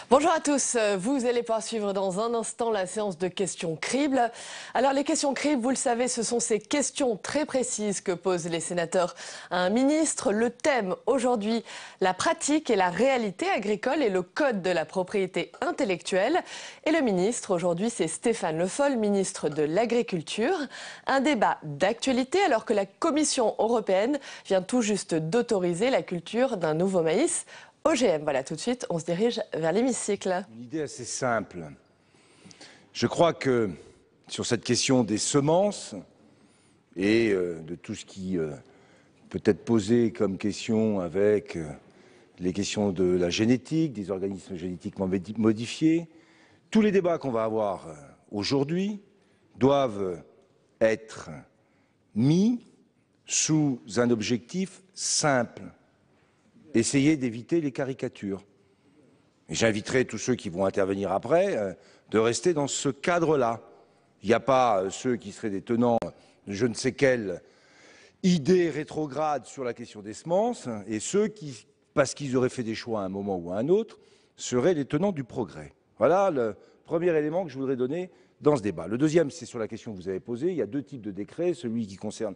Bonjour à tous, vous allez poursuivre dans un instant la séance de questions cribles. Alors les questions cribles, vous le savez, ce sont ces questions très précises que posent les sénateurs à un ministre. Le thème aujourd'hui, la pratique et la réalité agricole et le code de la propriété intellectuelle. Et le ministre aujourd'hui, c'est Stéphane Le Foll, ministre de l'Agriculture. Un débat d'actualité alors que la Commission européenne vient tout juste d'autoriser la culture d'un nouveau maïs OGM. Voilà, tout de suite, on se dirige vers l'hémicycle. Une idée assez simple. Je crois que sur cette question des semences et de tout ce qui peut être posé comme question avec les questions de la génétique, des organismes génétiquement modifiés, tous les débats qu'on va avoir aujourd'hui doivent être mis sous un objectif simple. Essayer d'éviter les caricatures. Et j'inviterai tous ceux qui vont intervenir après de rester dans ce cadre-là. Il n'y a pas ceux qui seraient des tenants de je ne sais quelle idée rétrograde sur la question des semences et ceux qui, parce qu'ils auraient fait des choix à un moment ou à un autre, seraient les tenants du progrès. Voilà le premier élément que je voudrais donner dans ce débat. Le deuxième, c'est sur la question que vous avez posée. Il y a deux types de décrets, celui qui concerne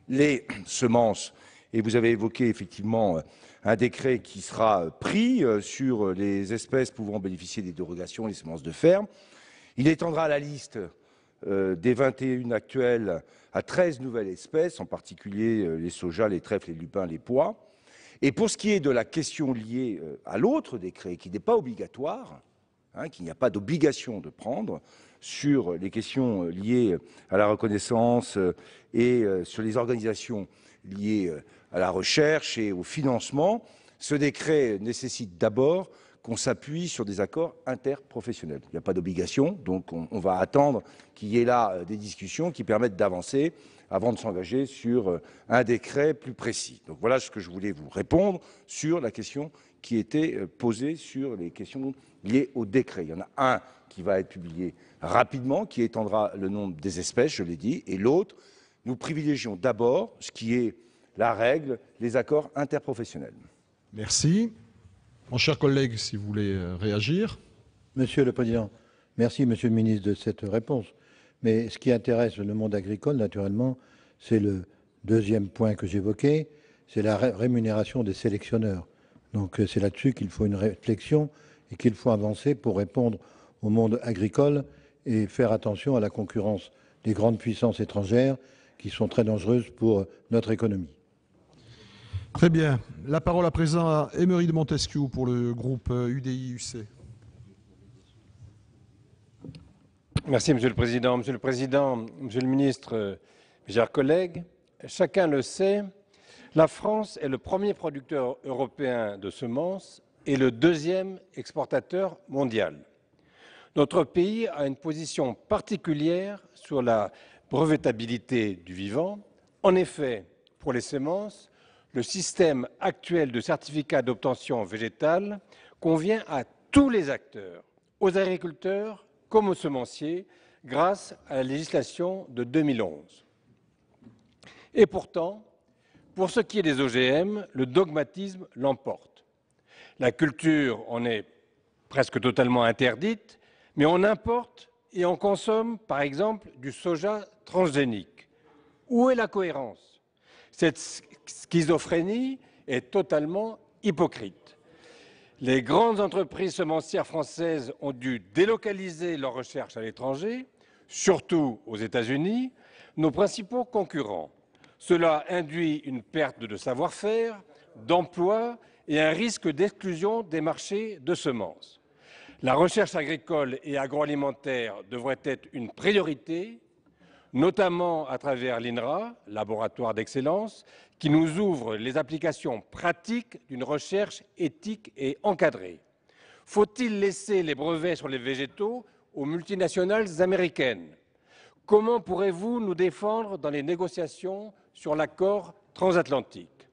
les semences. Et vous avez évoqué effectivement un décret qui sera pris sur les espèces pouvant bénéficier des dérogations, les semences de ferme. Il étendra la liste des 21 actuelles à 13 nouvelles espèces, en particulier les sojas, les trèfles, les lupins, les pois. Et pour ce qui est de la question liée à l'autre décret, qui n'est pas obligatoire, qu'il n'y a pas d'obligation de prendre, sur les questions liées à la reconnaissance et sur les organisations liées à la recherche et au financement, ce décret nécessite d'abord qu'on s'appuie sur des accords interprofessionnels. Il n'y a pas d'obligation, donc on va attendre qu'il y ait là des discussions qui permettent d'avancer avant de s'engager sur un décret plus précis. Donc voilà ce que je voulais vous répondre sur la question qui était posée sur les questions liées au décret. Il y en a un qui va être publié rapidement, qui étendra le nombre des espèces, je l'ai dit, et l'autre, nous privilégions d'abord ce qui est la règle, les accords interprofessionnels. Merci. Mon cher collègue, si vous voulez réagir. Monsieur le Président, merci Monsieur le Ministre de cette réponse. Mais ce qui intéresse le monde agricole, naturellement, c'est le deuxième point que j'évoquais, c'est la rémunération des sélectionneurs. Donc c'est là-dessus qu'il faut une réflexion et qu'il faut avancer pour répondre au monde agricole et faire attention à la concurrence des grandes puissances étrangères qui sont très dangereuses pour notre économie. Très bien. La parole à présent à Aymeri de Montesquieu pour le groupe UDI-UC. Merci, Monsieur le Président. Monsieur le Ministre, mes chers collègues, chacun le sait, la France est le premier producteur européen de semences et le deuxième exportateur mondial. Notre pays a une position particulière sur la brevetabilité du vivant. En effet, pour les semences, le système actuel de certificat d'obtention végétale convient à tous les acteurs, aux agriculteurs comme aux semenciers, grâce à la législation de 2011. Et pourtant, pour ce qui est des OGM, le dogmatisme l'emporte. La culture en est presque totalement interdite, mais on importe et on consomme, par exemple, du soja transgénique. Où est la cohérence? Cette schizophrénie est totalement hypocrite. Les grandes entreprises semencières françaises ont dû délocaliser leurs recherches à l'étranger, surtout aux États-Unis, nos principaux concurrents. Cela induit une perte de savoir-faire, d'emplois et un risque d'exclusion des marchés de semences. La recherche agricole et agroalimentaire devrait être une priorité, notamment à travers l'INRA, laboratoire d'excellence, qui nous ouvre les applications pratiques d'une recherche éthique et encadrée. Faut-il laisser les brevets sur les végétaux aux multinationales américaines? Comment pourrez-vous nous défendre dans les négociations sur l'accord transatlantique?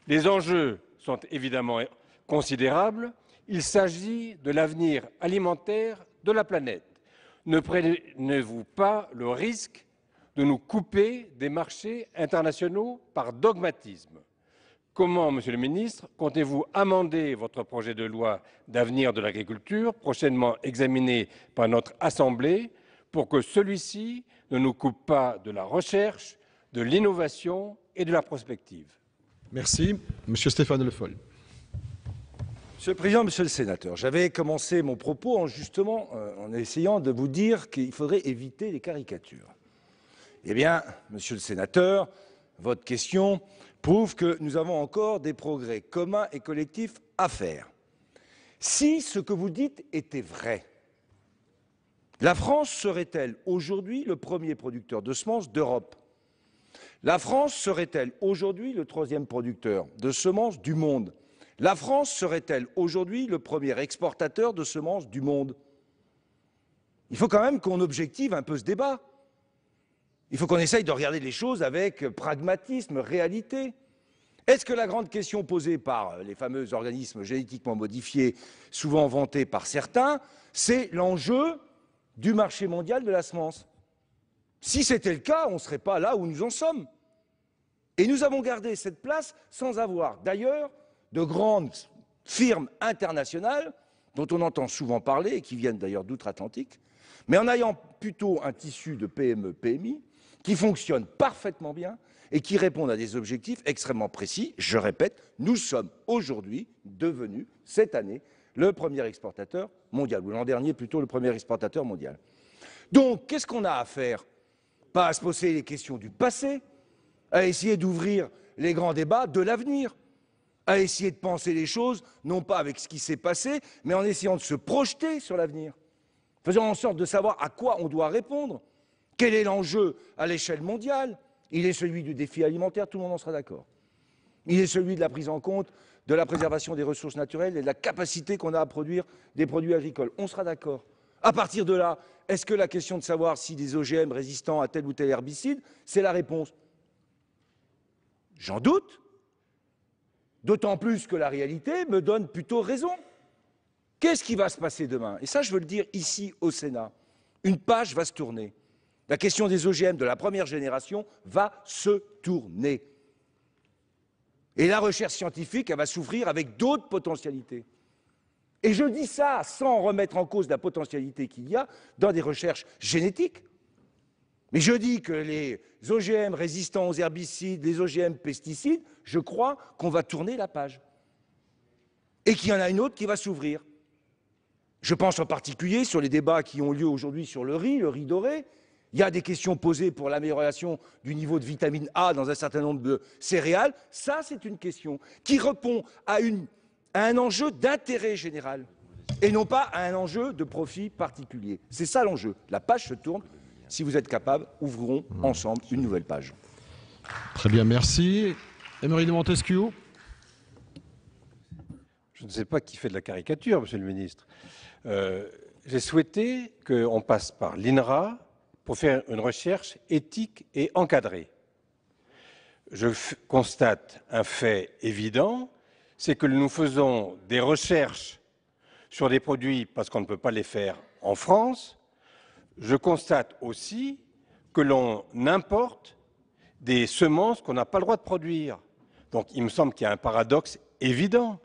Les enjeux sont évidemment considérables. Il s'agit de l'avenir alimentaire de la planète. Ne prenez-vous pas le risque de nous couper des marchés internationaux par dogmatisme? Comment, Monsieur le ministre, comptez-vous amender votre projet de loi d'avenir de l'agriculture, prochainement examiné par notre Assemblée, pour que celui-ci ne nous coupe pas de la recherche, de l'innovation et de la prospective? Merci. Monsieur Stéphane Le Foll. Monsieur le Président, Monsieur le Sénateur, j'avais commencé mon propos en essayant de vous dire qu'il faudrait éviter les caricatures. Eh bien, Monsieur le Sénateur, votre question prouve que nous avons encore des progrès communs et collectifs à faire. Si ce que vous dites était vrai, la France serait-elle aujourd'hui le premier producteur de semences d'Europe? La France serait-elle aujourd'hui le troisième producteur de semences du monde? La France serait-elle aujourd'hui le premier exportateur de semences du monde? Il faut quand même qu'on objective un peu ce débat. Il faut qu'on essaye de regarder les choses avec pragmatisme, réalité. Est-ce que la grande question posée par les fameux organismes génétiquement modifiés, souvent vantés par certains, c'est l'enjeu du marché mondial de la semence? Si c'était le cas, on ne serait pas là où nous en sommes. Et nous avons gardé cette place sans avoir, d'ailleurs, de grandes firmes internationales dont on entend souvent parler et qui viennent d'ailleurs d'outre-Atlantique, mais en ayant plutôt un tissu de PME, PMI qui fonctionne parfaitement bien et qui répondent à des objectifs extrêmement précis. Je répète, nous sommes aujourd'hui devenus, cette année, le premier exportateur mondial, ou l'an dernier plutôt le premier exportateur mondial. Donc, qu'est-ce qu'on a à faire? Pas à se poser les questions du passé, à essayer d'ouvrir les grands débats de l'avenir, à essayer de penser les choses, non pas avec ce qui s'est passé, mais en essayant de se projeter sur l'avenir, faisant en sorte de savoir à quoi on doit répondre. Quel est l'enjeu à l'échelle mondiale? Il est celui du défi alimentaire, tout le monde en sera d'accord. Il est celui de la prise en compte de la préservation des ressources naturelles et de la capacité qu'on a à produire des produits agricoles. On sera d'accord. À partir de là, est-ce que la question de savoir si des OGM résistants à tel ou tel herbicide, c'est la réponse? J'en doute. D'autant plus que la réalité me donne plutôt raison. Qu'est-ce qui va se passer demain? Et ça, je veux le dire ici au Sénat. Une page va se tourner. La question des OGM de la première génération va se tourner. Et la recherche scientifique, elle va s'ouvrir avec d'autres potentialités. Et je dis ça sans remettre en cause la potentialité qu'il y a dans des recherches génétiques. Mais je dis que les OGM résistants aux herbicides, les OGM pesticides, je crois qu'on va tourner la page. Et qu'il y en a une autre qui va s'ouvrir. Je pense en particulier sur les débats qui ont lieu aujourd'hui sur le riz doré. Il y a des questions posées pour l'amélioration du niveau de vitamine A dans un certain nombre de céréales. Ça, c'est une question qui répond à un enjeu d'intérêt général et non pas à un enjeu de profit particulier. C'est ça l'enjeu. La page se tourne. Si vous êtes capable, ouvrons ensemble une nouvelle page. Très bien, merci. Emery de Montesquieu. Je ne sais pas qui fait de la caricature, Monsieur le ministre. J'ai souhaité qu'on passe par l'INRA pour faire une recherche éthique et encadrée. Je constate un fait évident, c'est que nous faisons des recherches sur des produits parce qu'on ne peut pas les faire en France. Je constate aussi que l'on importe des semences qu'on n'a pas le droit de produire. Donc il me semble qu'il y a un paradoxe évident.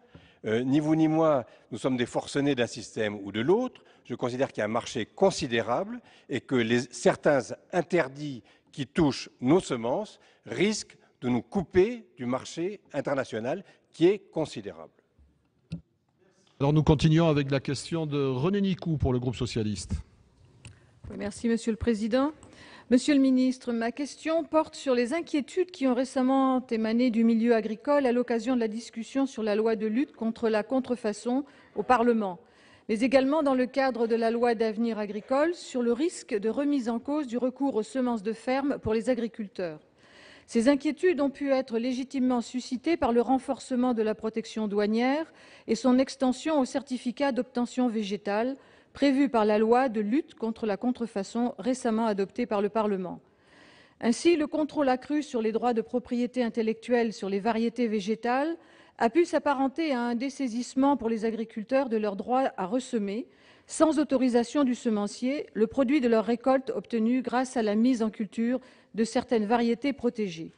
Ni vous ni moi, nous sommes des forcenés d'un système ou de l'autre. Je considère qu'il y a un marché considérable et que certains interdits qui touchent nos semences risquent de nous couper du marché international qui est considérable. Alors nous continuons avec la question de René Nicou pour le groupe socialiste. Oui, merci Monsieur le Président. Monsieur le ministre, ma question porte sur les inquiétudes qui ont récemment émané du milieu agricole à l'occasion de la discussion sur la loi de lutte contre la contrefaçon au Parlement, mais également dans le cadre de la loi d'avenir agricole sur le risque de remise en cause du recours aux semences de ferme pour les agriculteurs. Ces inquiétudes ont pu être légitimement suscitées par le renforcement de la protection douanière et son extension aux certificats d'obtention végétale, prévue par la loi de lutte contre la contrefaçon récemment adoptée par le Parlement. Ainsi, le contrôle accru sur les droits de propriété intellectuelle sur les variétés végétales a pu s'apparenter à un dessaisissement pour les agriculteurs de leur droit à ressemer, sans autorisation du semencier, le produit de leur récolte obtenue grâce à la mise en culture de certaines variétés protégées.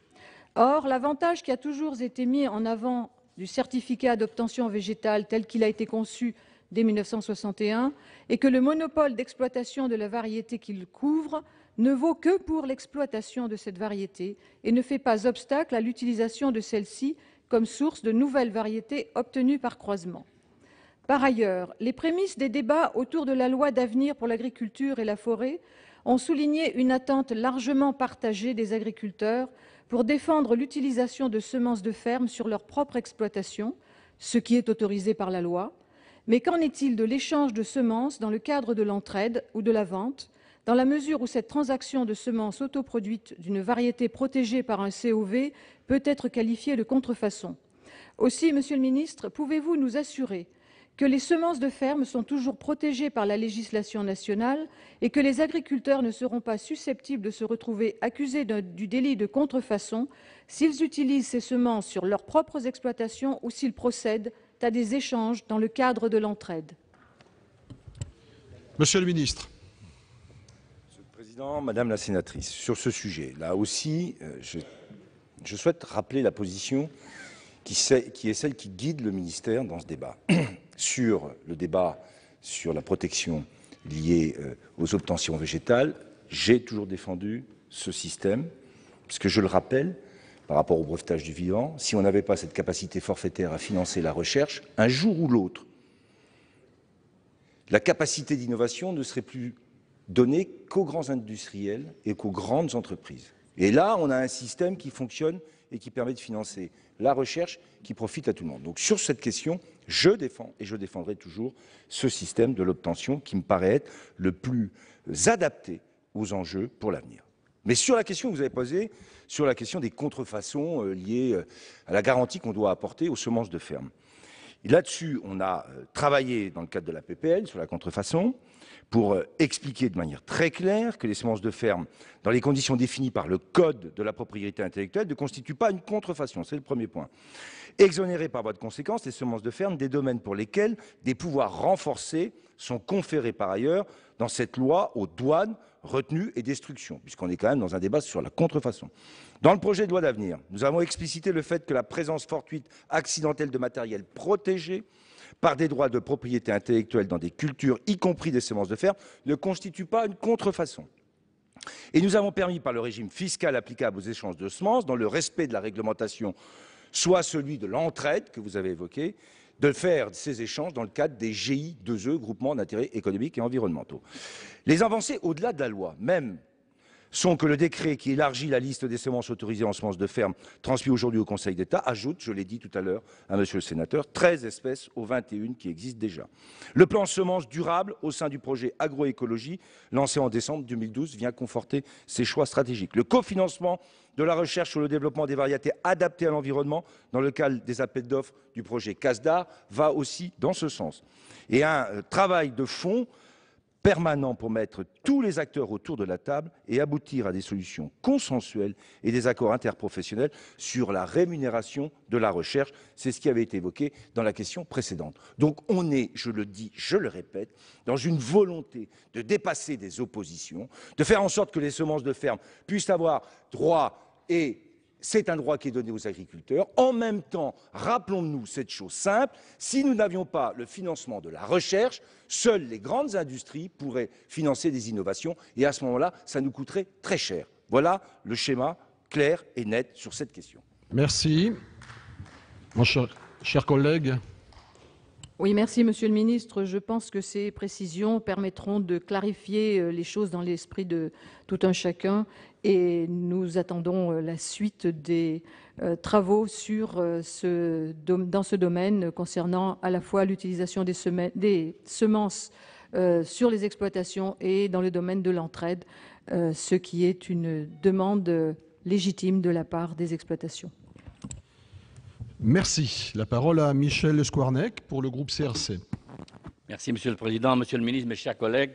Or, l'avantage qui a toujours été mis en avant du certificat d'obtention végétale tel qu'il a été conçu dès 1961 est que le monopole d'exploitation de la variété qu'il couvre ne vaut que pour l'exploitation de cette variété et ne fait pas obstacle à l'utilisation de celle-ci comme source de nouvelles variétés obtenues par croisement. Par ailleurs, les prémices des débats autour de la loi d'avenir pour l'agriculture et la forêt ont souligné une attente largement partagée des agriculteurs pour défendre l'utilisation de semences de ferme sur leur propre exploitation, ce qui est autorisé par la loi. Mais qu'en est-il de l'échange de semences dans le cadre de l'entraide ou de la vente, dans la mesure où cette transaction de semences autoproduites d'une variété protégée par un COV peut être qualifiée de contrefaçon? Aussi, Monsieur le ministre, pouvez-vous nous assurer que les semences de ferme sont toujours protégées par la législation nationale et que les agriculteurs ne seront pas susceptibles de se retrouver accusés du délit de contrefaçon s'ils utilisent ces semences sur leurs propres exploitations ou s'ils procèdent à des échanges dans le cadre de l'entraide? Monsieur le ministre. Monsieur le Président, Madame la sénatrice, sur ce sujet, là aussi, je souhaite rappeler la position qui est celle qui guide le ministère dans ce débat. Sur le débat sur la protection liée aux obtentions végétales, j'ai toujours défendu ce système, puisque je le rappelle, par rapport au brevetage du vivant, si on n'avait pas cette capacité forfaitaire à financer la recherche, un jour ou l'autre, la capacité d'innovation ne serait plus donnée qu'aux grands industriels et qu'aux grandes entreprises. Et là, on a un système qui fonctionne et qui permet de financer la recherche qui profite à tout le monde. Donc sur cette question, je défends et je défendrai toujours ce système de l'obtention qui me paraît être le plus adapté aux enjeux pour l'avenir. Mais sur la question que vous avez posée, sur la question des contrefaçons liées à la garantie qu'on doit apporter aux semences de ferme. Là-dessus, on a travaillé dans le cadre de la PPL sur la contrefaçon pour expliquer de manière très claire que les semences de ferme, dans les conditions définies par le Code de la propriété intellectuelle, ne constituent pas une contrefaçon. C'est le premier point. Exonérées par voie de conséquence, les semences de ferme des domaines pour lesquels des pouvoirs renforcés sont conférés par ailleurs dans cette loi aux douanes, retenues et destructions, puisqu'on est quand même dans un débat sur la contrefaçon. Dans le projet de loi d'avenir, nous avons explicité le fait que la présence fortuite accidentelle de matériel protégé par des droits de propriété intellectuelle dans des cultures, y compris des semences de ferme, ne constitue pas une contrefaçon. Et nous avons permis, par le régime fiscal applicable aux échanges de semences, dans le respect de la réglementation, soit celui de l'entraide que vous avez évoqué, de faire ces échanges dans le cadre des GI2E, groupements d'intérêt économiques et environnementaux. Les avancées au-delà de la loi, même, sont que le décret qui élargit la liste des semences autorisées en semences de ferme, transmis aujourd'hui au Conseil d'État, ajoute, je l'ai dit tout à l'heure à Monsieur le Sénateur, 13 espèces aux 21 qui existent déjà. Le plan semences durables au sein du projet agroécologie, lancé en décembre 2012, vient conforter ces choix stratégiques. Le cofinancement de la recherche sur le développement des variétés adaptées à l'environnement, dans le cadre des appels d'offres du projet CASDAR, va aussi dans ce sens. Et un travail de fond permanent pour mettre tous les acteurs autour de la table et aboutir à des solutions consensuelles et des accords interprofessionnels sur la rémunération de la recherche. C'est ce qui avait été évoqué dans la question précédente. Donc on est, je le dis, je le répète, dans une volonté de dépasser des oppositions, de faire en sorte que les semences de ferme puissent avoir droit, et c'est un droit qui est donné aux agriculteurs. En même temps, rappelons-nous cette chose simple, si nous n'avions pas le financement de la recherche, seules les grandes industries pourraient financer des innovations et à ce moment-là, ça nous coûterait très cher. Voilà le schéma clair et net sur cette question. Merci. Mon cher collègue. Oui, merci, Monsieur le Ministre. Je pense que ces précisions permettront de clarifier les choses dans l'esprit de tout un chacun et nous attendons la suite des travaux dans ce domaine concernant à la fois l'utilisation des semences sur les exploitations et dans le domaine de l'entraide, ce qui est une demande légitime de la part des exploitations. Merci. La parole à Michel Squarnec pour le groupe CRC. Merci, Monsieur le Président. Monsieur le Ministre, mes chers collègues,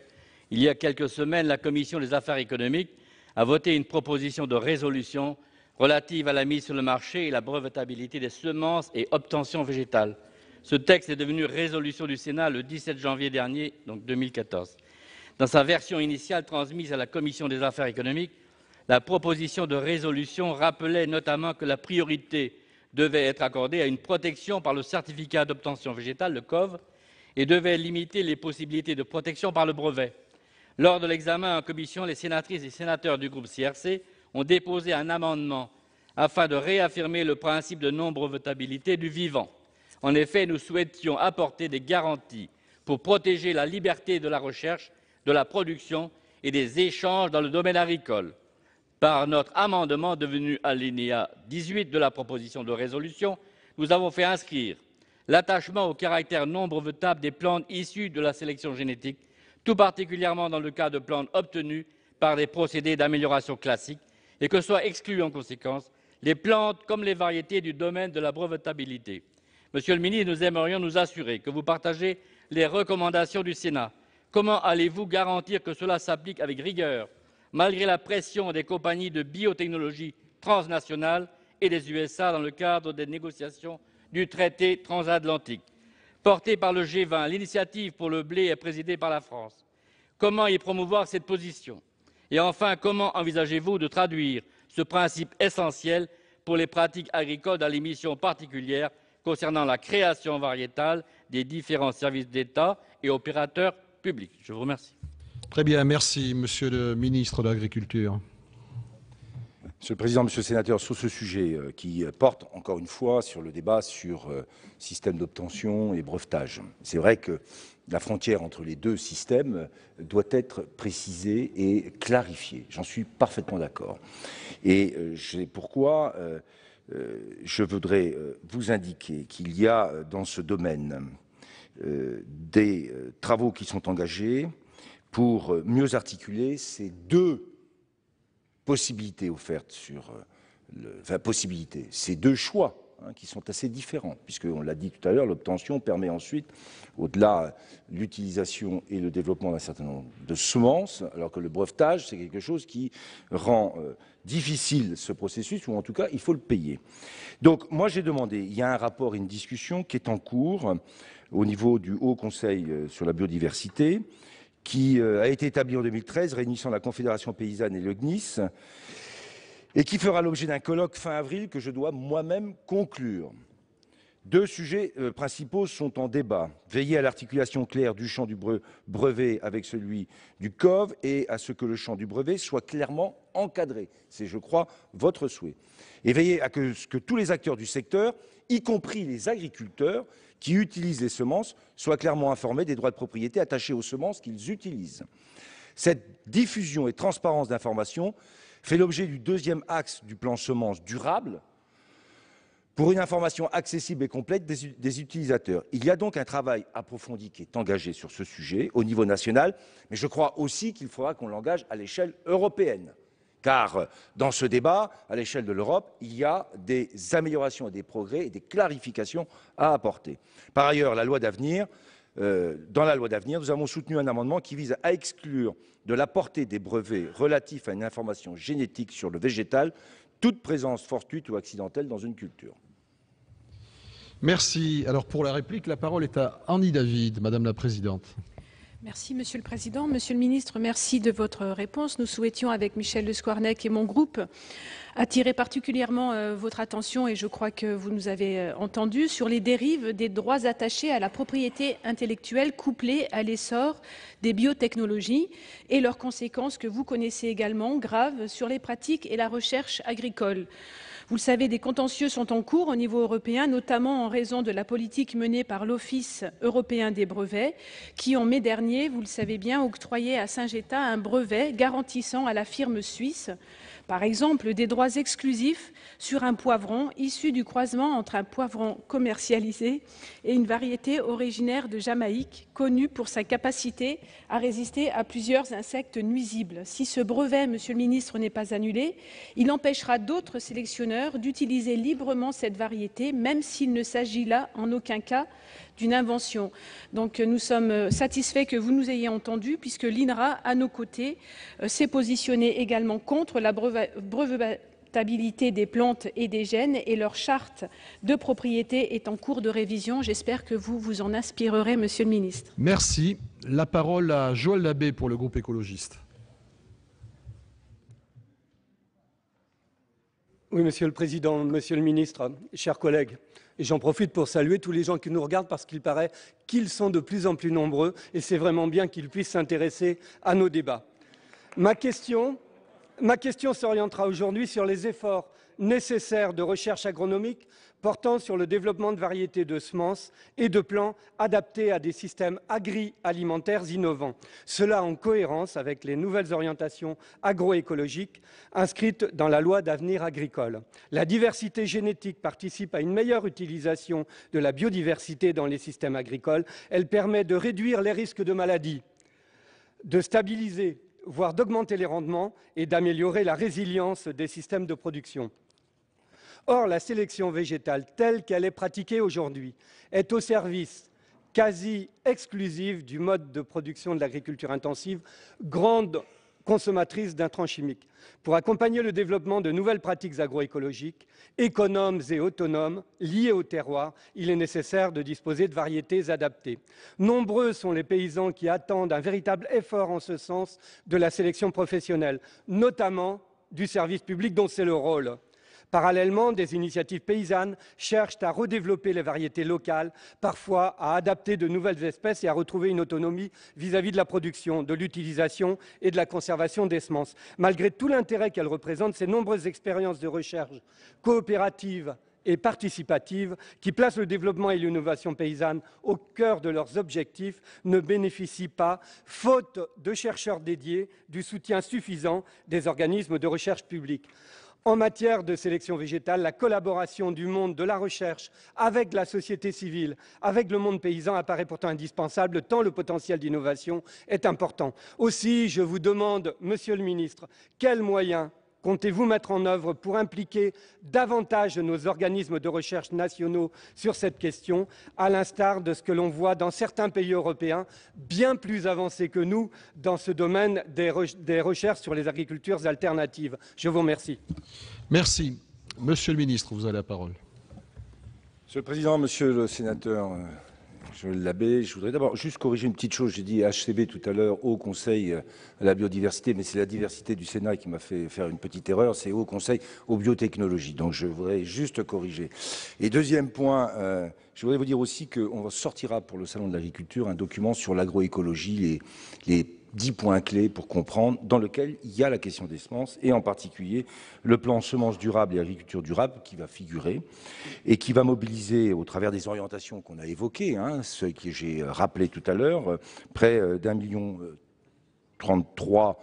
il y a quelques semaines, la Commission des affaires économiques a voté une proposition de résolution relative à la mise sur le marché et la brevetabilité des semences et obtentions végétales. Ce texte est devenu résolution du Sénat le 17 janvier dernier, donc 2014. Dans sa version initiale transmise à la Commission des affaires économiques, La proposition de résolution rappelait notamment que la priorité devait être accordée à une protection par le certificat d'obtention végétale, le COV, et devait limiter les possibilités de protection par le brevet. Lors de l'examen en commission, les sénatrices et sénateurs du groupe CRC ont déposé un amendement afin de réaffirmer le principe de non-brevetabilité du vivant. En effet, nous souhaitions apporter des garanties pour protéger la liberté de la recherche, de la production et des échanges dans le domaine agricole. Par notre amendement devenu alinéa 18 de la proposition de résolution, nous avons fait inscrire l'attachement au caractère non brevetable des plantes issues de la sélection génétique, tout particulièrement dans le cas de plantes obtenues par des procédés d'amélioration classiques, et que soient exclues en conséquence les plantes comme les variétés du domaine de la brevetabilité. Monsieur le ministre, nous aimerions nous assurer que vous partagez les recommandations du Sénat. Comment allez-vous garantir que cela s'applique avec rigueur, malgré la pression des compagnies de biotechnologie transnationales et des USA dans le cadre des négociations du traité transatlantique? Portée par le G20, l'initiative pour le blé est présidée par la France. Comment y promouvoir cette position? Et enfin, comment envisagez-vous de traduire ce principe essentiel pour les pratiques agricoles dans les missions particulières concernant la création variétale des différents services d'État et opérateurs publics? Je vous remercie. Très bien, merci, Monsieur le ministre de l'Agriculture. Monsieur le Président, Monsieur le Sénateur, sur ce sujet qui porte encore une fois sur le débat sur système d'obtention et brevetage, c'est vrai que la frontière entre les deux systèmes doit être précisée et clarifiée. J'en suis parfaitement d'accord. Et c'est pourquoi je voudrais vous indiquer qu'il y a dans ce domaine des travaux qui sont engagés pour mieux articuler ces deux possibilités offertes sur ces deux choix qui sont assez différents, puisqu'on l'a dit tout à l'heure, l'obtention permet ensuite, au-delà l'utilisation et le développement d'un certain nombre de semences, alors que le brevetage, c'est quelque chose qui rend difficile ce processus, ou en tout cas, il faut le payer. Donc, moi, j'ai demandé, il y a un rapport, une discussion qui est en cours au niveau du Haut Conseil sur la biodiversité, qui a été établi en 2013, réunissant la Confédération paysanne et le CNIS, et qui fera l'objet d'un colloque fin avril que je dois moi-même conclure. Deux sujets principaux sont en débat. Veiller à l'articulation claire du champ du brevet avec celui du COV et à ce que le champ du brevet soit clairement encadré. C'est, je crois, votre souhait. Et veiller à ce que tous les acteurs du secteur, y compris les agriculteurs qui utilisent les semences, soient clairement informés des droits de propriété attachés aux semences qu'ils utilisent. Cette diffusion et transparence d'informations fait l'objet du deuxième axe du plan semences durable pour une information accessible et complète des utilisateurs. Il y a donc un travail approfondi qui est engagé sur ce sujet au niveau national, mais je crois aussi qu'il faudra qu'on l'engage à l'échelle européenne. Car dans ce débat, à l'échelle de l'Europe, il y a des améliorations et des progrès et des clarifications à apporter. Par ailleurs, dans la loi d'avenir, nous avons soutenu un amendement qui vise à exclure de la portée des brevets relatifs à une information génétique sur le végétal toute présence fortuite ou accidentelle dans une culture. Merci. Alors pour la réplique, la parole est à Annie David, Madame la Présidente. Merci Monsieur le Président. Monsieur le Ministre, merci de votre réponse. Nous souhaitions, avec Michel de Squarnec et mon groupe, attirer particulièrement votre attention, et je crois que vous nous avez entendu, sur les dérives des droits attachés à la propriété intellectuelle couplés à l'essor des biotechnologies et leurs conséquences que vous connaissez également, graves, sur les pratiques et la recherche agricole. Vous le savez, des contentieux sont en cours au niveau européen, notamment en raison de la politique menée par l'Office européen des brevets, qui, en mai dernier, vous le savez bien, octroyait à Syngenta un brevet garantissant à la firme suisse, par exemple, des droits exclusifs sur un poivron issu du croisement entre un poivron commercialisé et une variété originaire de Jamaïque, connue pour sa capacité à résister à plusieurs insectes nuisibles. Si ce brevet, Monsieur le Ministre, n'est pas annulé, il empêchera d'autres sélectionneurs d'utiliser librement cette variété, même s'il ne s'agit là en aucun cas d'une invention. Donc nous sommes satisfaits que vous nous ayez entendus, puisque l'INRA, à nos côtés, s'est positionné également contre la brevetabilité des plantes et des gènes, et leur charte de propriété est en cours de révision. J'espère que vous vous en inspirerez, Monsieur le Ministre. Merci. La parole à Joël Labbé pour le groupe écologiste. Oui, Monsieur le Président, Monsieur le Ministre, chers collègues, et j'en profite pour saluer tous les gens qui nous regardent parce qu'il paraît qu'ils sont de plus en plus nombreux et c'est vraiment bien qu'ils puissent s'intéresser à nos débats. Ma question s'orientera aujourd'hui sur les efforts nécessaires de recherche agronomique portant sur le développement de variétés de semences et de plants adaptés à des systèmes agri-alimentaires innovants. Cela en cohérence avec les nouvelles orientations agroécologiques inscrites dans la loi d'avenir agricole. La diversité génétique participe à une meilleure utilisation de la biodiversité dans les systèmes agricoles. Elle permet de réduire les risques de maladies, de stabiliser, voire d'augmenter les rendements et d'améliorer la résilience des systèmes de production. Or, la sélection végétale, telle qu'elle est pratiquée aujourd'hui, est au service quasi exclusif du mode de production de l'agriculture intensive, grande consommatrice d'intrants chimiques. Pour accompagner le développement de nouvelles pratiques agroécologiques, économes et autonomes, liées au terroir, il est nécessaire de disposer de variétés adaptées. Nombreux sont les paysans qui attendent un véritable effort en ce sens de la sélection professionnelle, notamment du service public dont c'est le rôle. Parallèlement, des initiatives paysannes cherchent à redévelopper les variétés locales, parfois à adapter de nouvelles espèces et à retrouver une autonomie vis-à-vis de la production, de l'utilisation et de la conservation des semences. Malgré tout l'intérêt qu'elles représentent, ces nombreuses expériences de recherche coopératives et participative, qui placent le développement et l'innovation paysanne au cœur de leurs objectifs, ne bénéficient pas, faute de chercheurs dédiés, du soutien suffisant des organismes de recherche publics. En matière de sélection végétale, la collaboration du monde de la recherche avec la société civile, avec le monde paysan apparaît pourtant indispensable, tant le potentiel d'innovation est important. Aussi, je vous demande, Monsieur le Ministre, quels moyens comptez-vous mettre en œuvre pour impliquer davantage nos organismes de recherche nationaux sur cette question, à l'instar de ce que l'on voit dans certains pays européens, bien plus avancés que nous dans ce domaine des recherches sur les agricultures alternatives? Je vous remercie. Merci. Monsieur le ministre, vous avez la parole. Monsieur le Président, Monsieur le Sénateur Joël Labbé, je voudrais d'abord juste corriger une petite chose. J'ai dit HCB tout à l'heure, Haut Conseil à la biodiversité, mais c'est la diversité du Sénat qui m'a fait faire une petite erreur. C'est Haut Conseil aux biotechnologies. Donc je voudrais juste corriger. Et deuxième point, je voudrais vous dire aussi qu'on sortira pour le Salon de l'agriculture un document sur l'agroécologie, les 10 points clés pour comprendre, dans lequel il y a la question des semences et en particulier le plan semences durables et agriculture durable qui va figurer et qui va mobiliser au travers des orientations qu'on a évoquées, ce que j'ai rappelé tout à l'heure, près d'1,33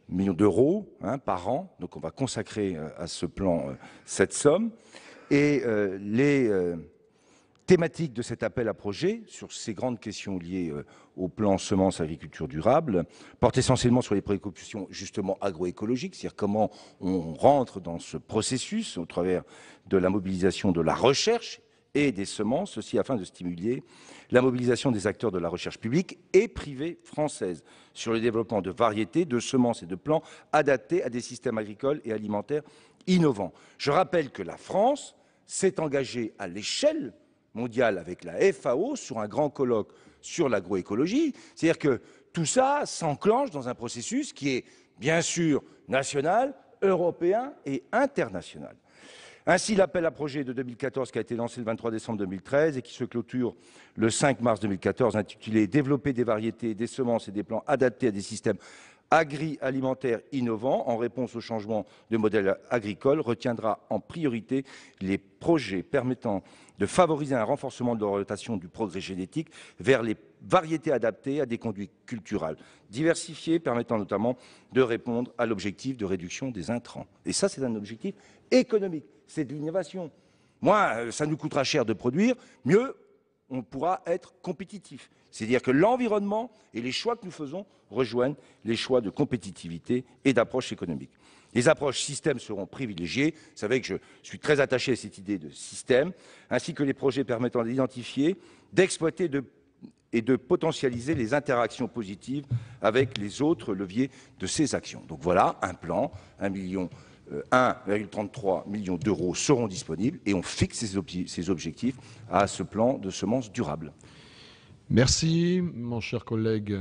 million d'euros par an. Donc on va consacrer à ce plan cette somme. Et les thématique de cet appel à projet sur ces grandes questions liées au plan semences agriculture durable porte essentiellement sur les préoccupations justement agroécologiques, c'est-à-dire comment on rentre dans ce processus au travers de la mobilisation de la recherche et des semences, ceci afin de stimuler la mobilisation des acteurs de la recherche publique et privée française sur le développement de variétés, de semences et de plants adaptés à des systèmes agricoles et alimentaires innovants. Je rappelle que la France s'est engagée à l'échelle mondiale avec la FAO sur un grand colloque sur l'agroécologie. C'est-à-dire que tout ça s'enclenche dans un processus qui est bien sûr national, européen et international. Ainsi, l'appel à projet de 2014 qui a été lancé le 23 décembre 2013 et qui se clôture le 5 mars 2014, intitulé « Développer des variétés, des semences et des plants adaptés à des systèmes agri-alimentaires innovants en réponse au changement de modèle agricole », retiendra en priorité les projets permettant de favoriser un renforcement de l'orientation du progrès génétique vers les variétés adaptées à des conduites culturales diversifiées, permettant notamment de répondre à l'objectif de réduction des intrants. Et ça, c'est un objectif économique, c'est de l'innovation. Moins ça nous coûtera cher de produire, mieux on pourra être compétitif. C'est-à-dire que l'environnement et les choix que nous faisons rejoignent les choix de compétitivité et d'approche économique. Les approches système seront privilégiées. Vous savez que je suis très attaché à cette idée de système, ainsi que les projets permettant d'identifier, d'exploiter et de potentialiser les interactions positives avec les autres leviers de ces actions. Donc voilà, un plan, 1,33 million d'euros seront disponibles et on fixe ces objectifs à ce plan de semences durables. Merci, mon cher collègue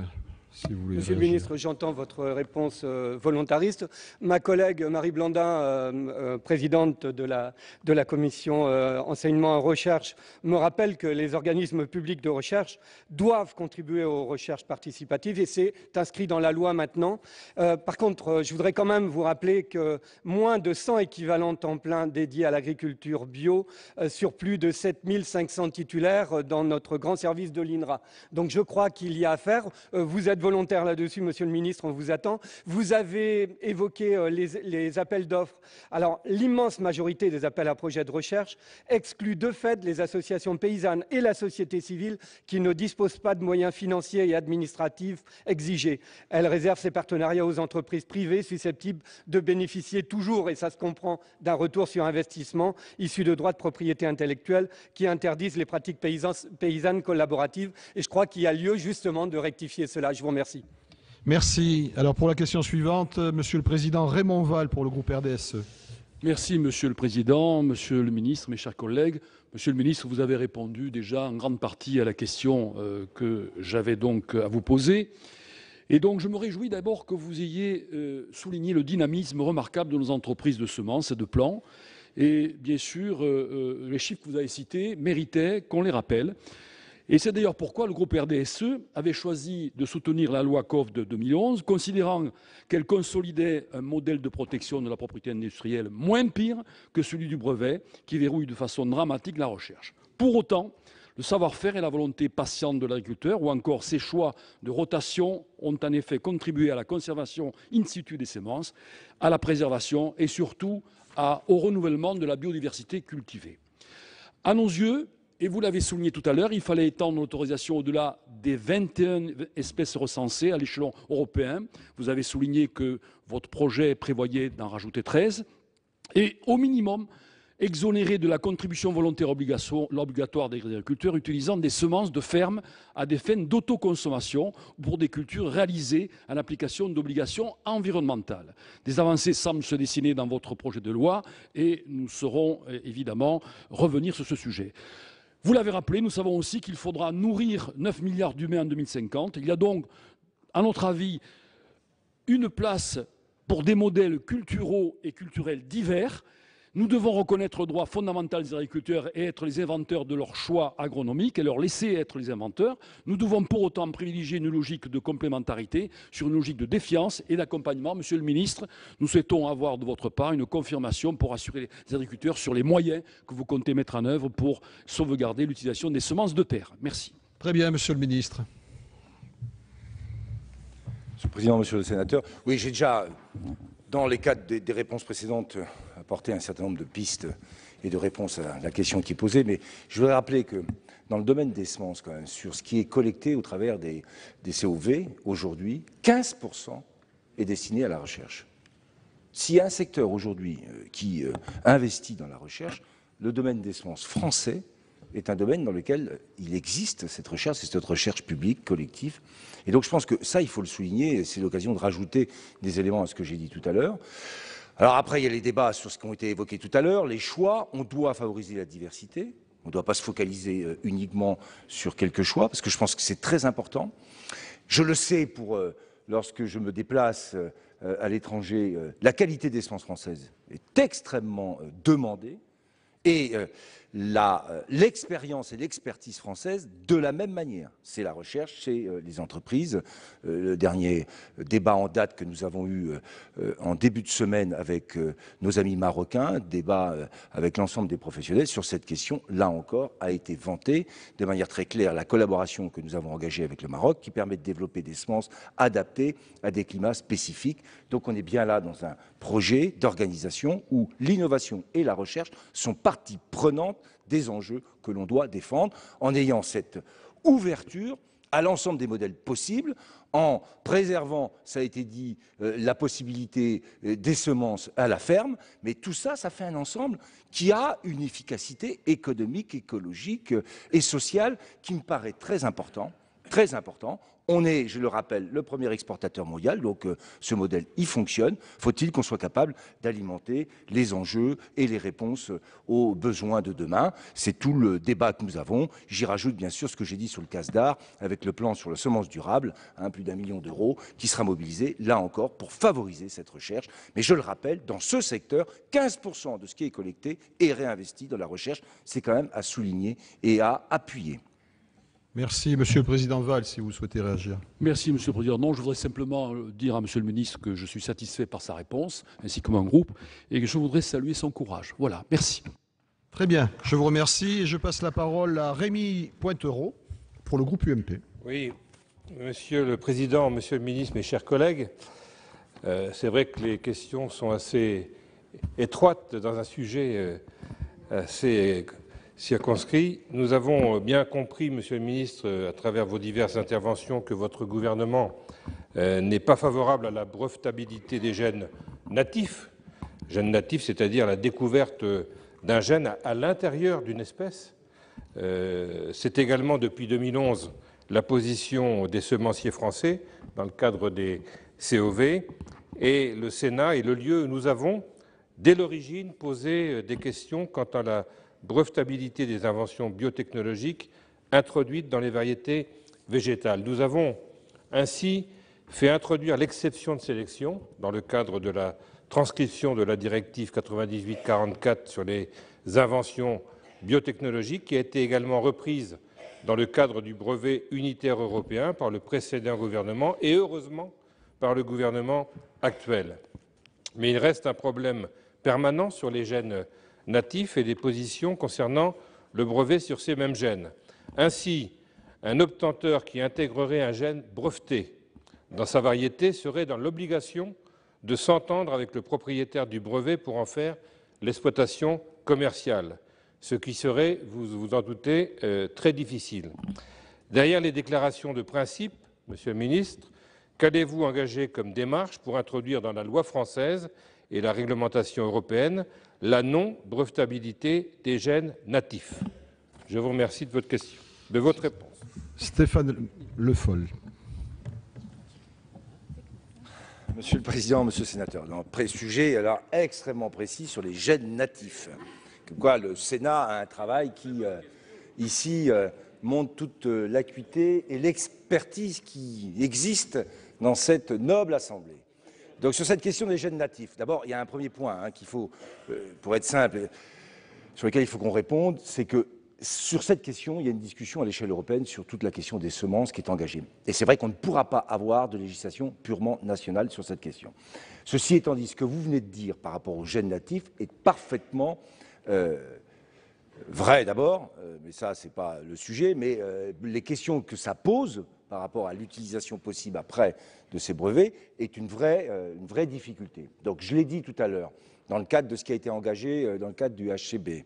Si vous voulez Monsieur le réagir. ministre, j'entends votre réponse volontariste. Ma collègue Marie Blandin, présidente de la commission enseignement et recherche, me rappelle que les organismes publics de recherche doivent contribuer aux recherches participatives et c'est inscrit dans la loi maintenant. Par contre, je voudrais quand même vous rappeler que moins de 100 équivalents temps plein dédiés à l'agriculture bio sur plus de 7500 titulaires dans notre grand service de l'INRA. Donc je crois qu'il y a à faire. Vous êtes volontaire là-dessus, monsieur le ministre, on vous attend. Vous avez évoqué les appels d'offres. Alors, l'immense majorité des appels à projets de recherche exclut de fait les associations paysannes et la société civile qui ne disposent pas de moyens financiers et administratifs exigés. Elle réserve ses partenariats aux entreprises privées susceptibles de bénéficier toujours, et ça se comprend, d'un retour sur investissement issu de droits de propriété intellectuelle qui interdisent les pratiques paysannes collaboratives. Et je crois qu'il y a lieu justement de rectifier cela. Je vous remercie. Merci. Alors pour la question suivante, Monsieur le Président Raymond Vall pour le groupe RDSE. Merci Monsieur le Président, Monsieur le Ministre, mes chers collègues. Monsieur le Ministre, vous avez répondu déjà en grande partie à la question que j'avais donc à vous poser. Et donc je me réjouis d'abord que vous ayez souligné le dynamisme remarquable de nos entreprises de semences et de plants. Et bien sûr, les chiffres que vous avez cités méritaient qu'on les rappelle. Et c'est d'ailleurs pourquoi le groupe RDSE avait choisi de soutenir la loi COF de 2011, considérant qu'elle consolidait un modèle de protection de la propriété industrielle moins pire que celui du brevet, qui verrouille de façon dramatique la recherche. Pour autant, le savoir-faire et la volonté patiente de l'agriculteur, ou encore ses choix de rotation, ont en effet contribué à la conservation in situ des semences, à la préservation et surtout au renouvellement de la biodiversité cultivée. À nos yeux, et vous l'avez souligné tout à l'heure, il fallait étendre l'autorisation au-delà des 21 espèces recensées à l'échelon européen. Vous avez souligné que votre projet prévoyait d'en rajouter 13. Et au minimum, exonérer de la contribution volontaire obligatoire des agriculteurs utilisant des semences de ferme à des fins d'autoconsommation ou pour des cultures réalisées en application d'obligations environnementales. Des avancées semblent se dessiner dans votre projet de loi et nous saurons évidemment revenir sur ce sujet. Vous l'avez rappelé, nous savons aussi qu'il faudra nourrir 9 milliards d'humains en 2050. Il y a donc, à notre avis, une place pour des modèles culturaux et culturels divers. Nous devons reconnaître le droit fondamental des agriculteurs et être les inventeurs de leurs choix agronomiques et leur laisser être les inventeurs. Nous devons pour autant privilégier une logique de complémentarité sur une logique de défiance et d'accompagnement. Monsieur le ministre, nous souhaitons avoir de votre part une confirmation pour assurer les agriculteurs sur les moyens que vous comptez mettre en œuvre pour sauvegarder l'utilisation des semences de terre. Merci. Très bien, Monsieur le Ministre. Monsieur le Président, Monsieur le Sénateur, oui, j'ai déjà, dans les cadres des réponses précédentes, apporté un certain nombre de pistes et de réponses à la question qui est posée, mais je voudrais rappeler que dans le domaine des semences, quand même, sur ce qui est collecté au travers des COV, aujourd'hui, 15% est destiné à la recherche. S'il y a un secteur aujourd'hui qui investit dans la recherche, le domaine des semences français est un domaine dans lequel il existe cette recherche, c'est cette recherche publique, collective. Et donc je pense que ça, il faut le souligner, c'est l'occasion de rajouter des éléments à ce que j'ai dit tout à l'heure. Alors après, il y a les débats sur ce qui ont été évoqués tout à l'heure, les choix, on doit favoriser la diversité, on ne doit pas se focaliser uniquement sur quelques choix, parce que je pense que c'est très important. Je le sais lorsque je me déplace à l'étranger, la qualité des semences françaises est extrêmement demandée, et l'expérience et l'expertise française de la même manière. C'est la recherche, c'est les entreprises. Le dernier débat en date que nous avons eu en début de semaine avec nos amis marocains, débat avec l'ensemble des professionnels sur cette question, là encore, a été vanté de manière très claire la collaboration que nous avons engagée avec le Maroc qui permet de développer des semences adaptées à des climats spécifiques. Donc on est bien là dans un projet d'organisation où l'innovation et la recherche sont partie prenante des enjeux que l'on doit défendre en ayant cette ouverture à l'ensemble des modèles possibles, en préservant, ça a été dit, la possibilité des semences à la ferme, mais tout ça, ça fait un ensemble qui a une efficacité économique, écologique et sociale qui me paraît très important, On est, je le rappelle, le premier exportateur mondial, donc ce modèle, il fonctionne. Faut-il qu'on soit capable d'alimenter les enjeux et les réponses aux besoins de demain? C'est tout le débat que nous avons. J'y rajoute bien sûr ce que j'ai dit sur le CASDAR, avec le plan sur la semence durable, plus d'1 million d'euros, qui sera mobilisé, là encore, pour favoriser cette recherche. Mais je le rappelle, dans ce secteur, 15% de ce qui est collecté est réinvesti dans la recherche. C'est quand même à souligner et à appuyer. Merci. Monsieur le Président Valls, si vous souhaitez réagir. Merci, Monsieur le Président. Non, je voudrais simplement dire à Monsieur le Ministre que je suis satisfait par sa réponse, ainsi que mon groupe, et que je voudrais saluer son courage. Voilà, merci. Très bien, je vous remercie. Et je passe la parole à Rémy Pointereau pour le groupe UMP. Oui, Monsieur le Président, Monsieur le Ministre, mes chers collègues, c'est vrai que les questions sont assez étroites dans un sujet assez circonscrit. Nous avons bien compris, Monsieur le Ministre, à travers vos diverses interventions, que votre gouvernement n'est pas favorable à la brevetabilité des gènes natifs. Gènes natifs, c'est-à-dire la découverte d'un gène à l'intérieur d'une espèce. C'est également, depuis 2011, la position des semenciers français dans le cadre des COV. Et le Sénat est le lieu où nous avons, dès l'origine, posé des questions quant à la brevetabilité des inventions biotechnologiques introduites dans les variétés végétales. Nous avons ainsi fait introduire l'exception de sélection dans le cadre de la transcription de la directive 98/44 sur les inventions biotechnologiques, qui a été également reprise dans le cadre du brevet unitaire européen par le précédent gouvernement et heureusement par le gouvernement actuel. Mais il reste un problème permanent sur les gènes natifs et des positions concernant le brevet sur ces mêmes gènes. Ainsi, un obtenteur qui intégrerait un gène breveté dans sa variété serait dans l'obligation de s'entendre avec le propriétaire du brevet pour en faire l'exploitation commerciale, ce qui serait, vous vous en doutez, très difficile. Derrière les déclarations de principe, Monsieur le Ministre, qu'allez-vous engager comme démarche pour introduire dans la loi française et la réglementation européenne la non-brevetabilité des gènes natifs? Je vous remercie de votre réponse. Stéphane Le Foll. Monsieur le Président, Monsieur le Sénateur, sujet alors extrêmement précis sur les gènes natifs. Comme quoi, le Sénat a un travail qui, ici, montre toute l'acuité et l'expertise qui existe dans cette noble Assemblée. Donc sur cette question des gènes natifs, d'abord, il y a un premier point qu'il faut, pour être simple, sur lequel il faut qu'on réponde, c'est que sur cette question, il y a une discussion à l'échelle européenne sur toute la question des semences qui est engagée. Et c'est vrai qu'on ne pourra pas avoir de législation purement nationale sur cette question. Ceci étant dit, ce que vous venez de dire par rapport aux gènes natifs est parfaitement vrai d'abord, mais ça, ce n'est pas le sujet, mais les questions que ça pose par rapport à l'utilisation possible après de ces brevets est une vraie difficulté. Donc je l'ai dit tout à l'heure, dans le cadre de ce qui a été engagé dans le cadre du HCB,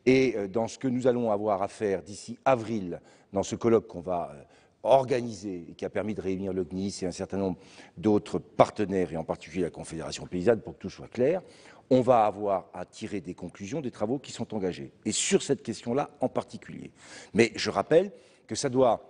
et dans ce que nous allons avoir à faire d'ici avril, dans ce colloque qu'on va organiser et qui a permis de réunir le CNIS et un certain nombre d'autres partenaires, et en particulier la Confédération paysanne, pour que tout soit clair, on va avoir à tirer des conclusions des travaux qui sont engagés, et sur cette question-là en particulier. Mais je rappelle que ça doit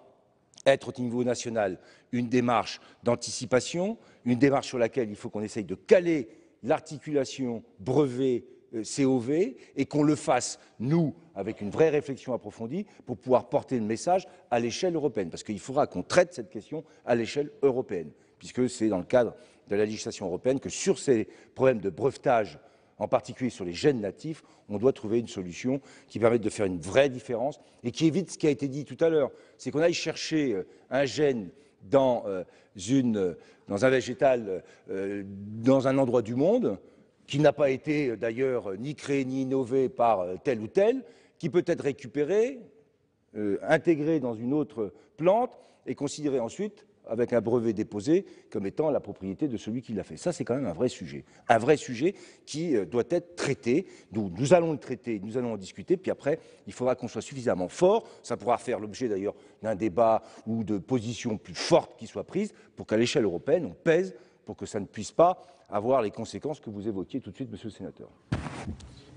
être au niveau national une démarche d'anticipation, une démarche sur laquelle il faut qu'on essaye de caler l'articulation brevet COV et qu'on le fasse, nous, avec une vraie réflexion approfondie pour pouvoir porter le message à l'échelle européenne. Parce qu'il faudra qu'on traite cette question à l'échelle européenne, puisque c'est dans le cadre de la législation européenne que sur ces problèmes de brevetage, en particulier sur les gènes natifs, on doit trouver une solution qui permette de faire une vraie différence et qui évite ce qui a été dit tout à l'heure, c'est qu'on aille chercher un gène dans un végétal, dans un endroit du monde, qui n'a pas été d'ailleurs ni créé ni innové par tel ou tel, qui peut être récupéré, intégré dans une autre plante et considéré ensuite, avec un brevet déposé, comme étant la propriété de celui qui l'a fait. Ça, c'est quand même un vrai sujet qui doit être traité. Nous allons le traiter, nous allons en discuter, puis après, il faudra qu'on soit suffisamment fort. Ça pourra faire l'objet d'ailleurs d'un débat ou de positions plus fortes qui soient prises pour qu'à l'échelle européenne, on pèse pour que ça ne puisse pas avoir les conséquences que vous évoquiez tout de suite, Monsieur le Sénateur.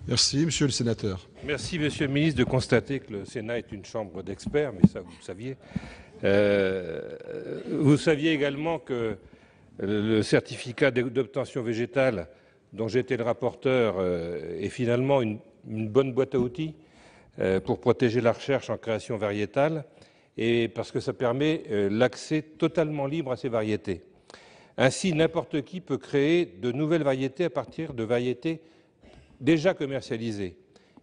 Merci, Monsieur le Sénateur. Merci, Monsieur le Ministre, de constater que le Sénat est une chambre d'experts, mais ça, vous le saviez. Vous saviez également que le certificat d'obtention végétale, dont j'étais le rapporteur, est finalement une bonne boîte à outils pour protéger la recherche en création variétale, et parce que ça permet l'accès totalement libre à ces variétés. Ainsi, n'importe qui peut créer de nouvelles variétés à partir de variétés déjà commercialisées.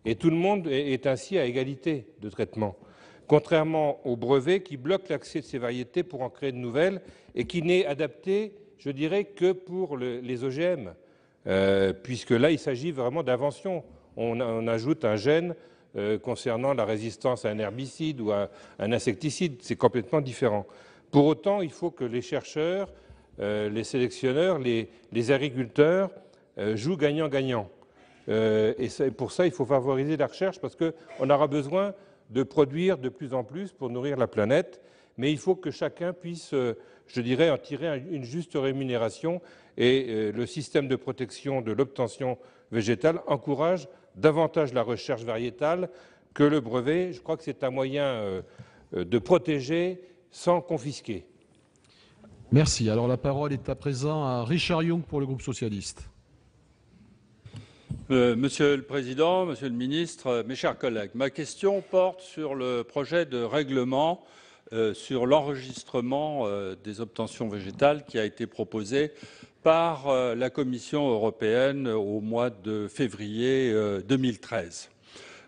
Et tout le monde est ainsi à égalité de traitement, contrairement au brevet qui bloque l'accès de ces variétés pour en créer de nouvelles et qui n'est adapté, je dirais, que pour les OGM, puisque là, il s'agit vraiment d'invention. On ajoute un gène concernant la résistance à un herbicide ou à un insecticide. C'est complètement différent. Pour autant, il faut que les chercheurs, les sélectionneurs, les agriculteurs jouent gagnant-gagnant. Et pour ça, il faut favoriser la recherche parce qu'on aura besoin de produire de plus en plus pour nourrir la planète. Mais il faut que chacun puisse, je dirais, en tirer une juste rémunération. Et le système de protection de l'obtention végétale encourage davantage la recherche variétale que le brevet. Je crois que c'est un moyen de protéger sans confisquer. Merci. Alors la parole est à présent à Richard Yung pour le groupe socialiste. Monsieur le Président, Monsieur le Ministre, mes chers collègues, ma question porte sur le projet de règlement sur l'enregistrement des obtentions végétales qui a été proposé par la Commission européenne au mois de février 2013.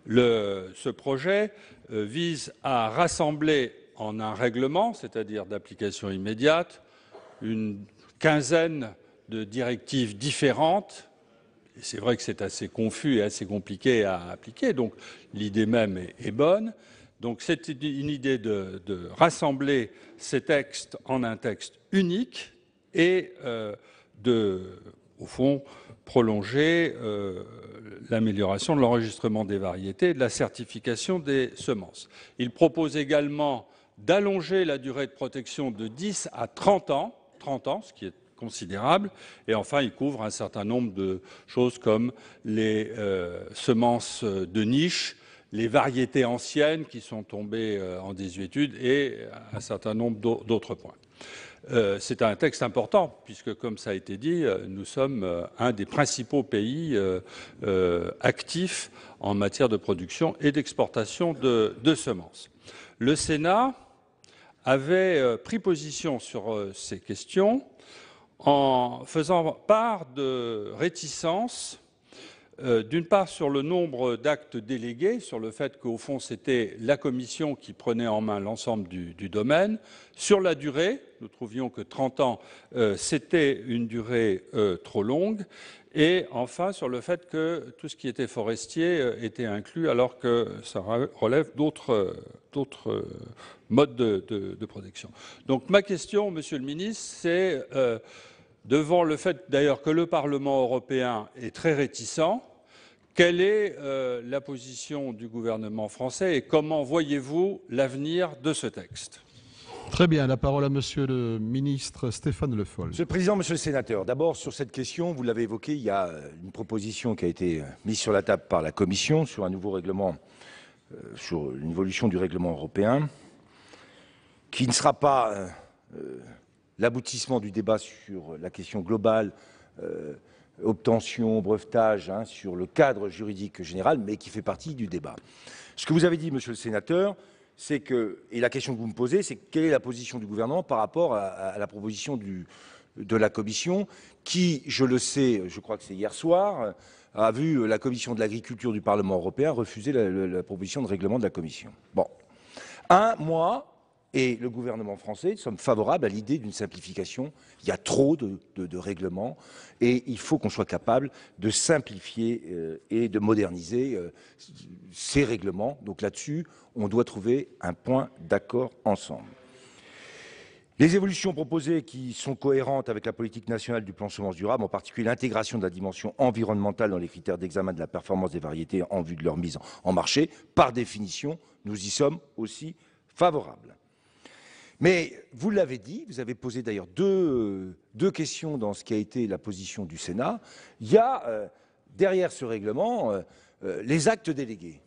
Ce projet vise à rassembler en un règlement, c'est-à-dire d'application immédiate, une quinzaine de directives différentes. Et c'est vrai que c'est assez confus et assez compliqué à appliquer, donc l'idée même est bonne. Donc c'est une idée de rassembler ces textes en un texte unique et au fond, prolonger l'amélioration de l'enregistrement des variétés et de la certification des semences. Il propose également d'allonger la durée de protection de 10 à 30 ans, ce qui est considérable. Et enfin, il couvre un certain nombre de choses comme les semences de niche, les variétés anciennes qui sont tombées en désuétude et un certain nombre d'autres points. C'est un texte important puisque, comme ça a été dit, nous sommes un des principaux pays actifs en matière de production et d'exportation de semences. Le Sénat avait pris position sur ces questions en faisant part de réticences, d'une part sur le nombre d'actes délégués, sur le fait qu'au fond c'était la Commission qui prenait en main l'ensemble du domaine, sur la durée, nous trouvions que 30 ans c'était une durée trop longue, et enfin sur le fait que tout ce qui était forestier était inclus alors que ça relève d'autres modes de protection. Donc ma question, Monsieur le Ministre, c'est devant le fait d'ailleurs que le Parlement européen est très réticent, quelle est la position du gouvernement français et comment voyez-vous l'avenir de ce texte ? Très bien, la parole à Monsieur le ministre Stéphane Le Foll. Monsieur le Président, Monsieur le Sénateur, d'abord sur cette question, vous l'avez évoqué, il y a une proposition qui a été mise sur la table par la Commission sur un nouveau règlement, sur une évolution du règlement européen, qui ne sera pas l'aboutissement du débat sur la question globale, obtention, brevetage, sur le cadre juridique général, mais qui fait partie du débat. Ce que vous avez dit, Monsieur le Sénateur, c'est que, et la question que vous me posez, c'est quelle est la position du gouvernement par rapport à la proposition de la Commission, qui, je le sais, je crois que c'est hier soir, a vu la Commission de l'agriculture du Parlement européen refuser la proposition de règlement de la Commission. Bon. Moi et le gouvernement français sommes favorables à l'idée d'une simplification. Il y a trop de règlements et il faut qu'on soit capable de simplifier et de moderniser ces règlements. Donc là-dessus, on doit trouver un point d'accord ensemble. Les évolutions proposées qui sont cohérentes avec la politique nationale du plan semences durables, en particulier l'intégration de la dimension environnementale dans les critères d'examen de la performance des variétés en vue de leur mise en marché, par définition, nous y sommes aussi favorables. Mais vous l'avez dit, vous avez posé d'ailleurs deux questions dans ce qui a été la position du Sénat. Il y a derrière ce règlement les actes délégués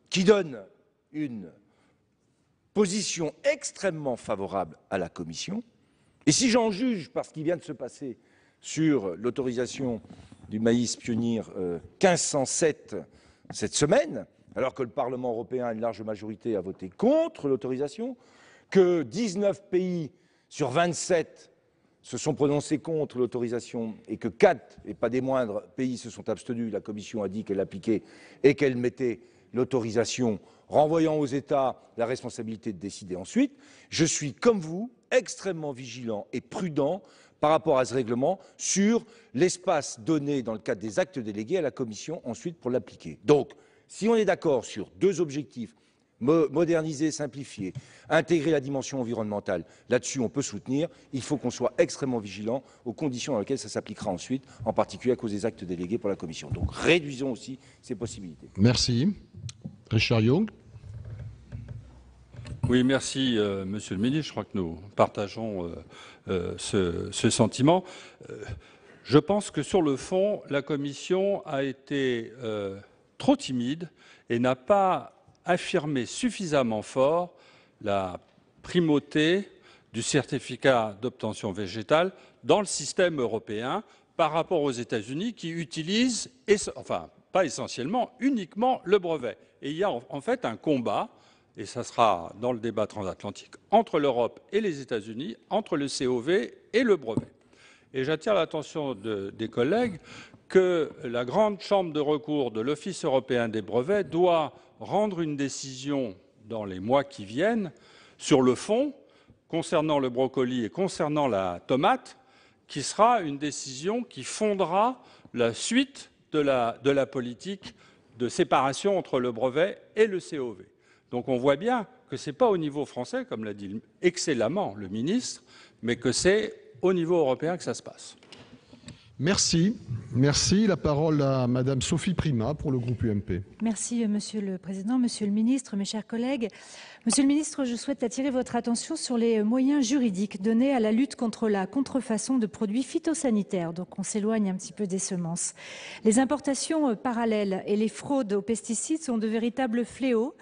qui donnent une position extrêmement favorable à la Commission. Et si j'en juge par ce qui vient de se passer sur l'autorisation du maïs Pionnier 1507 cette semaine, alors que le Parlement européen à une large majorité a voté contre l'autorisation, que 19 pays sur 27 se sont prononcés contre l'autorisation et que 4, et pas des moindres, pays se sont abstenus, la Commission a dit qu'elle appliquait et qu'elle mettait l'autorisation, renvoyant aux États la responsabilité de décider ensuite. Je suis, comme vous, extrêmement vigilant et prudent par rapport à ce règlement sur l'espace donné dans le cadre des actes délégués à la Commission ensuite pour l'appliquer. Donc, si on est d'accord sur deux objectifs, moderniser, simplifier, intégrer la dimension environnementale, là-dessus on peut soutenir, il faut qu'on soit extrêmement vigilant aux conditions dans lesquelles ça s'appliquera ensuite, en particulier à cause des actes délégués pour la Commission. Donc réduisons aussi ces possibilités. Merci. Richard Yung. Oui, merci, Monsieur le Ministre. Je crois que nous partageons ce sentiment. Je pense que sur le fond, la Commission a été trop timide et n'a pas affirmé suffisamment fort la primauté du certificat d'obtention végétale dans le système européen par rapport aux États-Unis qui utilisent, enfin pas essentiellement, uniquement le brevet. Et il y a en fait un combat, et ça sera dans le débat transatlantique, entre l'Europe et les États-Unis, entre le COV et le brevet. Et j'attire l'attention des collègues que la grande chambre de recours de l'Office européen des brevets doit rendre une décision dans les mois qui viennent sur le fond, concernant le brocoli et concernant la tomate, qui sera une décision qui fondera la suite de la politique de séparation entre le brevet et le COV. Donc on voit bien que ce n'est pas au niveau français, comme l'a dit excellemment le ministre, mais que c'est au niveau européen que ça se passe. Merci. Merci. La parole à Madame Sophie Primas pour le groupe UMP. Merci, Monsieur le Président, Monsieur le Ministre, mes chers collègues. Monsieur le Ministre, je souhaite attirer votre attention sur les moyens juridiques donnés à la lutte contre la contrefaçon de produits phytosanitaires. Donc on s'éloigne un petit peu des semences. Les importations parallèles et les fraudes aux pesticides sont de véritables fléaux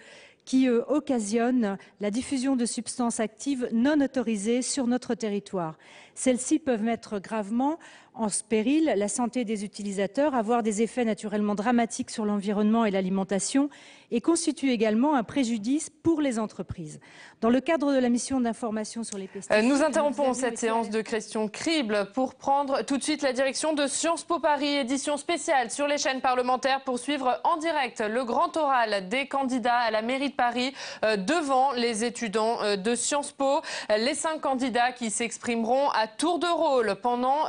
qui occasionnent la diffusion de substances actives non autorisées sur notre territoire. Celles-ci peuvent mettre gravement en péril la santé des utilisateurs, avoir des effets naturellement dramatiques sur l'environnement et l'alimentation et constituent également un préjudice pour les entreprises. Dans le cadre de la mission d'information sur les pesticides... Nous interrompons cette séance de questions cribles pour prendre tout de suite la direction de Sciences Po Paris, édition spéciale sur les chaînes parlementaires pour suivre en direct le grand oral des candidats à la mairie de Paris devant les étudiants de Sciences Po. Les 5 candidats qui s'exprimeront à tour de rôle pendant